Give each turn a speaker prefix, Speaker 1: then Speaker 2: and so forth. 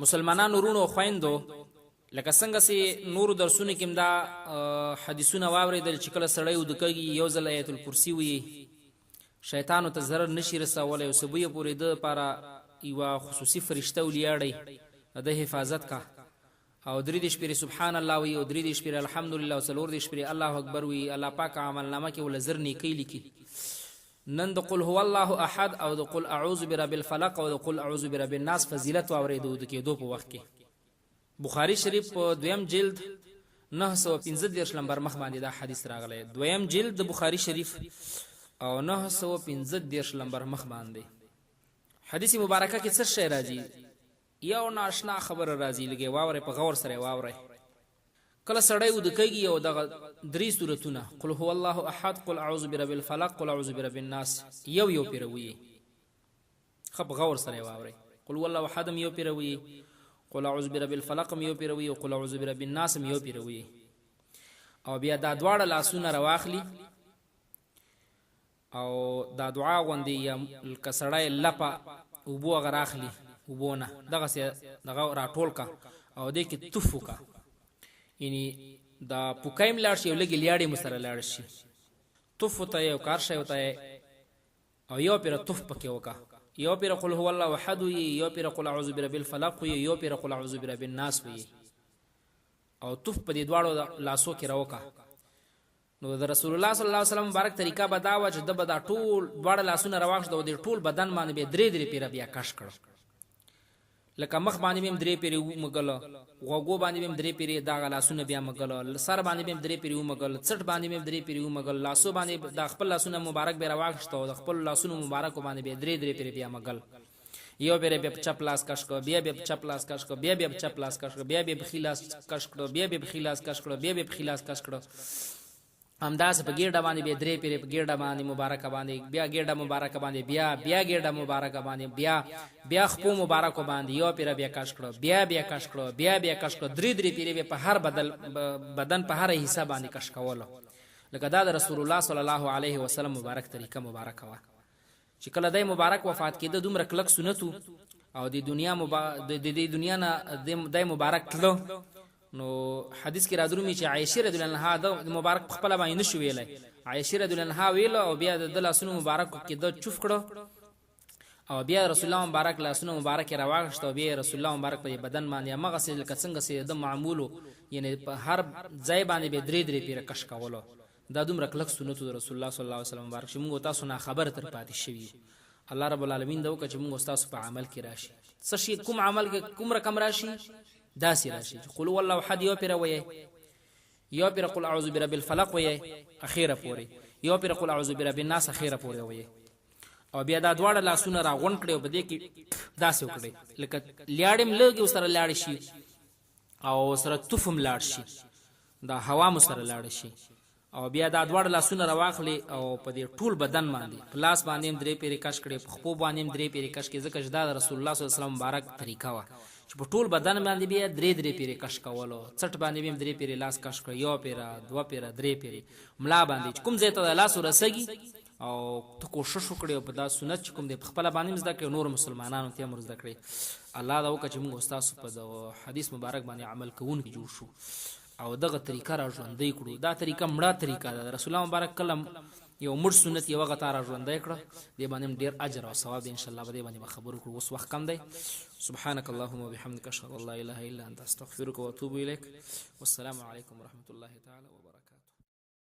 Speaker 1: مسلمانانو ورونو خويندو لکه څنګه چې نور درسونه کې دا حدیثونه واوریدل چې کله سړی ودکږي یو ځل آیت الکرسی وي شیطان ته ضرر نشي رسولای او سبوی پورې د لپاره یو خصوصي فرشته ولیاړي د حفاظت کا او درې دې شپې سبحان الله وي او درې دې شپې الحمدلله او څلور دې شپې الله اکبر وي الله پاک عمل نامه کې ول زر نیکی لیکي نن د قل هو الله احد او د قل اعوذ برب الفلق او د قل اعوذ برب الناس فضیلت اوریدو د کې دوه په وخت کې بخاری شریف په دویم جلد 915 نمبر مخ باندې دا حدیث راغلی دویم جلد د بخاری شریف او 915 نمبر مخ باندې حدیث مبارکه کې څه شی راځي یو ناشنا خبر راځي لګي واورې په غور سره واورې کله سړی ودکږي او د درې سورتونه قل هو الله احد قل اعوذ برب الفلق قل اعوذ برب الناس یو پیروي خپ غور سره واورې قل هو الله احد یو پیروي قل اعوذ برب الفلق یو پیروي او قل اعوذ برب الناس یو پیروي او بیا دا دواړه لاسونه راواخلي او دا دعا غوندي کسړای لپا او بو غراخلي وبونه دغه سه دغه راټول کا او دې کې توفو کا یعنی دا پوکایم لاړ شي لګي لیاړي مسره لاړ شي توفو ته یو کار شي وته او یو پیر توف پکې وکا یو پیر قل هو الله احد یو پیر قل اعوذ برب الفلق یو پیر قل اعوذ برب الناس وي او توف په دې دواړو لاسو کې راوکا نو د رسول الله صلی الله علیه وسلم مبارک طریقه بداوه چې د بدا ټول دواړه لاسونه راوښته او د ټول بدن باندې به درې پیر بیا کش کړ لکه مخ باندې هم درې پیری ومغل غوغو باندې هم درې پیری دا لاسونه بیا مغل سر باندې هم درې پیری ومغل چټ باندې هم درې پیری ومغل لاسو باندې د خپل لاسونه مبارک به راوښته او د خپل لاسونه مبارک باندې به درې پیری بیا مغل یو پیری به چپ لاس کش کو بیا به چپ لاس کش کو بیا به چپ لاس کش کو بیا به خلاص کش کړو بیا به خلاص کش کړو بیا به خلاص کش کړو همداس په ګیډه باندې به درې پیری په ګیډه باندې مبارک باندې بیا ګیډه مبارک باندې بیا ګیډه مبارک باندې بیا خپو مبارک باندې یو پیر بیا کش کړو بیا کش کړو بیا کش کړو درې پیری په هر بدن په هر حصہ باندې کش کولو لکه دا د رسول الله صلی الله علیه وسلم مبارک طریقه مبارک وا چې کله دای مبارک وفات کېده دومره کلک سنتو او د دنیا نه دای مبارک تلو نو حدیث کې راځي چې عائشه رضی الله عنها د مبارک خپل باندې نشو ویلای عائشه رضی الله عنها ویل او بیا د لاسونو مبارک کې د چوف کړو او بیا رسول الله مبارک لاسونو مبارک راوغشت او بیا رسول الله مبارک په بدن باندې هغه سل څنګه سي د معمولو یعنی په هر ځای باندې به درې پیر کش کولو دا دومره کلک سنت رسول الله صلی الله علیه وسلم مبارک موږ تاسو نه خبر تر پاتې شوی الله رب العالمین دا وکړي موږ تاسو په عمل کې راشي څه شي کوم عمل کې کوم رقم راشي داسي راشي قل والله احد یو پیر وای یو پیر قل اعوذ برب الفلق وای اخیره پوری یو پیر قل اعوذ برب الناس اخیره پوری وای او بیا دا دواړه لاسونه راغون کړي په دې کې داسې وکړي لکه لیاړم لګي سره لاړ شي او سره توفم لاړ شي دا هوا مسره لاړ شي او بیا دا دواړه لاسونه راواخلي او په دې ټول بدن باندې پلاس باندې درې پیری کش کړي په خپو باندې درې پیری کش کړي ځکه چې دا رسول الله صلی الله علیه وسلم مبارک طریقه وا چې په ټول بدن باندې بیا درې پیری کش کولو چټ باندې هم درې پیری لاس کش کړي یو پیرا دوا پیرا درې پیری ملا باندې کوم ځای ته لاس ورسېږي او ته کوشش وکړې په دا سنت چې کوم د خپل باندې زده کړي نور مسلمانانو ته امر زده کړي الله دا وکړي چې موږ استاد په حدیث مبارک باندې عمل کوونکي جوړ شو او دغه طریقه را ژوندۍ کړو دا طریقه مړه طریقه ده رسول الله مبارک کلم یو مړ سنت یو غته را ژوندۍ کړه دې باندې ډیر اجر او ثواب ان شاء الله به دې باندې خبرو کړو اوس وخت کم دی سبحانك اللهم وبحمدك اشهد ان لا اله الا انت استغفرك واتوب اليك والسلام عليكم ورحمه الله تعالى وبركاته